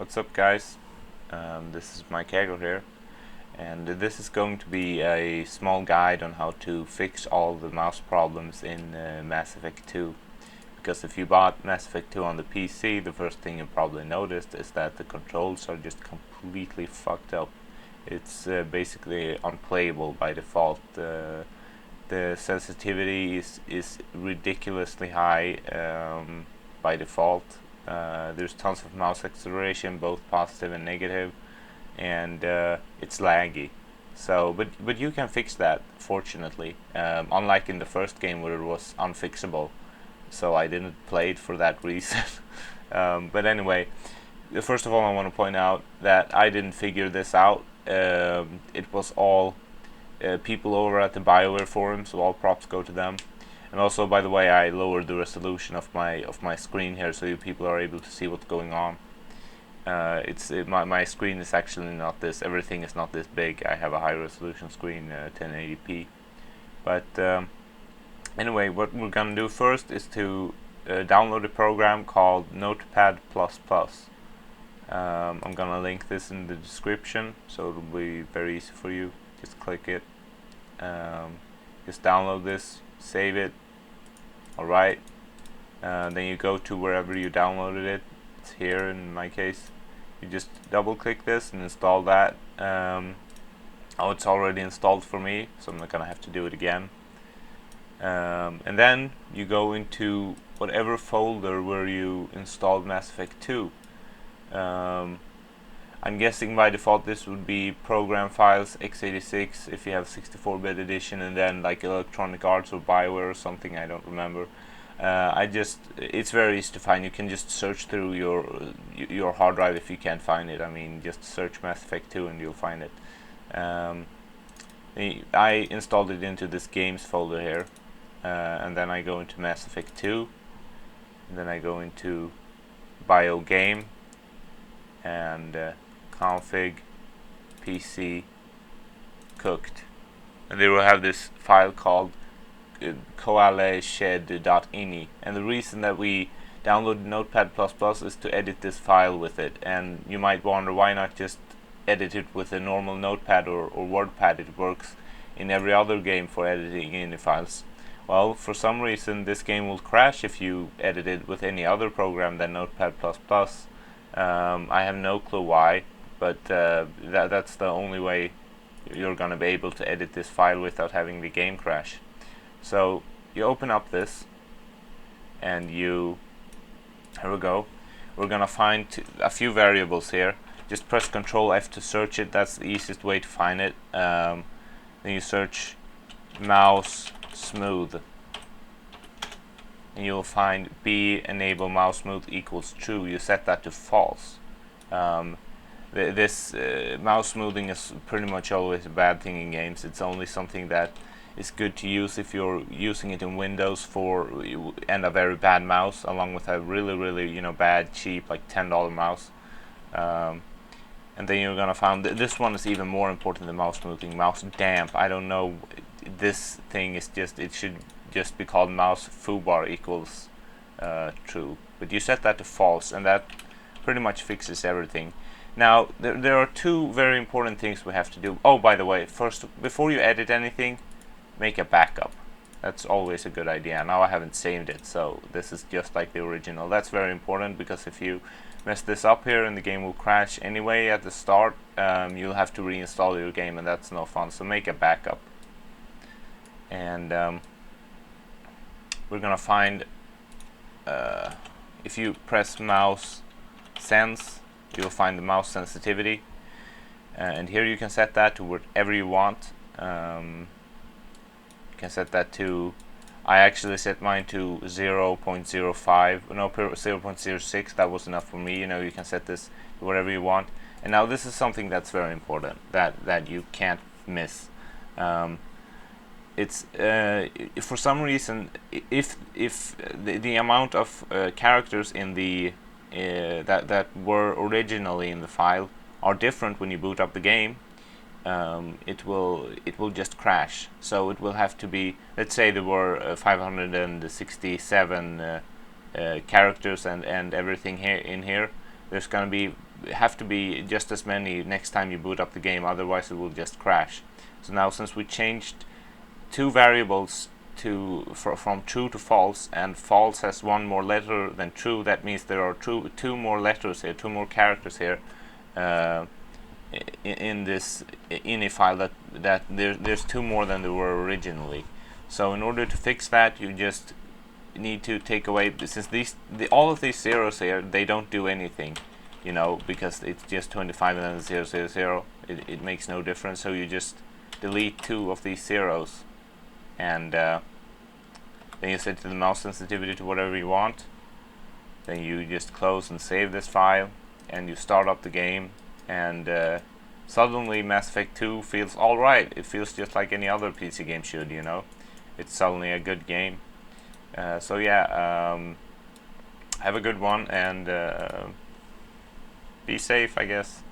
What's up, guys? This is Mike Hagel here, and this is going to be a small guide on how to fix all the mouse problems in Mass Effect 2. Because if you bought Mass Effect 2 on the PC, the first thing you probably noticed is that the controls are just completely fucked up. It's basically unplayable by default. The sensitivity is ridiculously high by default. There's tons of mouse acceleration, both positive and negative, and it's laggy. So, but you can fix that, fortunately. Unlike in the first game where it was unfixable, so I didn't play it for that reason. But anyway, first of all, I want to point out that I didn't figure this out. It was all people over at the Bioware forum, so all props go to them. And also, by the way, I lowered the resolution of my screen here, so you people are able to see what's going on. My screen is actually not this. Everything is not this big. I have a high resolution screen, 1080p. But anyway, what we're gonna do first is to download a program called Notepad++. I'm gonna link this in the description, so it'll be very easy for you. Just click it. Just download this. Save it. Alright, then you go to wherever you downloaded it. It's here in my case. You just double click this and install that. Oh, it's already installed for me, so I'm not gonna have to do it again. And then you go into whatever folder where you installed Mass Effect 2. I'm guessing by default this would be program files x86 if you have 64-bit edition, and then like Electronic Arts or Bioware or something, I don't remember. It's very easy to find. You can just search through your hard drive if you can't find it. I mean, just search Mass Effect 2 and you'll find it. I installed it into this games folder here, and then I go into Mass Effect 2, and then I go into BioGame and Config PC Cooked, and they will have this file called koaleshed.ini, and the reason that we downloaded Notepad++ is to edit this file with it. And you might wonder, why not just edit it with a normal notepad or WordPad? It works in every other game for editing ini files. Well, for some reason this game will crash if you edit it with any other program than Notepad++. I have no clue why, but that's the only way you're gonna be able to edit this file without having the game crash. So you open up this, and here we go. We're gonna find a few variables here. Just press Ctrl F to search it. That's the easiest way to find it. Then you search mouse smooth, and you'll find B enable mouse smooth equals true. You set that to false. This mouse smoothing is pretty much always a bad thing in games. It's only something that is good to use if you're using it in Windows and a very bad mouse, along with a really bad, cheap, like $10 mouse. And then you're gonna find this one is even more important than mouse smoothing. Mouse damp. I don't know. This thing is it should just be called mouse FUBAR'd equals true. But you set that to false, and that pretty much fixes everything. Now there are two very important things we have to do. Oh, by the way, first, before you edit anything, make a backup. That's always a good idea. Now I haven't saved it, so this is just like the original. That's very important, because if you mess this up here and the game will crash anyway at the start, you'll have to reinstall your game, and that's no fun. So make a backup. And we're gonna find, if you press mouse sense, you'll find the mouse sensitivity, and here you can set that to whatever you want. You can set that to, I actually set mine to 0.05, no, 0.06. That was enough for me. You know, you can set this to whatever you want. And now this is something that's very important that you can't miss. It's for some reason, if the amount of characters in the that were originally in the file are different when you boot up the game, it will just crash. So it will have to be, let's say there were 567 characters and everything here in here. There's going to be have to be just as many next time you boot up the game, otherwise it will just crash. So now, since we changed two variables from true to false, and false has one more letter than true, that means there are two more letters here, two more characters here in this ini file, that there's two more than there were originally. So in order to fix that, you just need to take away, since all of these zeros here, they don't do anything, you know, because it's just 25 and then 0, 0, 0. It makes no difference. So you just delete two of these zeros, and then you set the mouse sensitivity to whatever you want. Then you just close and save this file, and you start up the game, and suddenly Mass Effect 2 feels alright. It feels just like any other PC game should, you know. It's suddenly a good game. So yeah, have a good one, and be safe, I guess.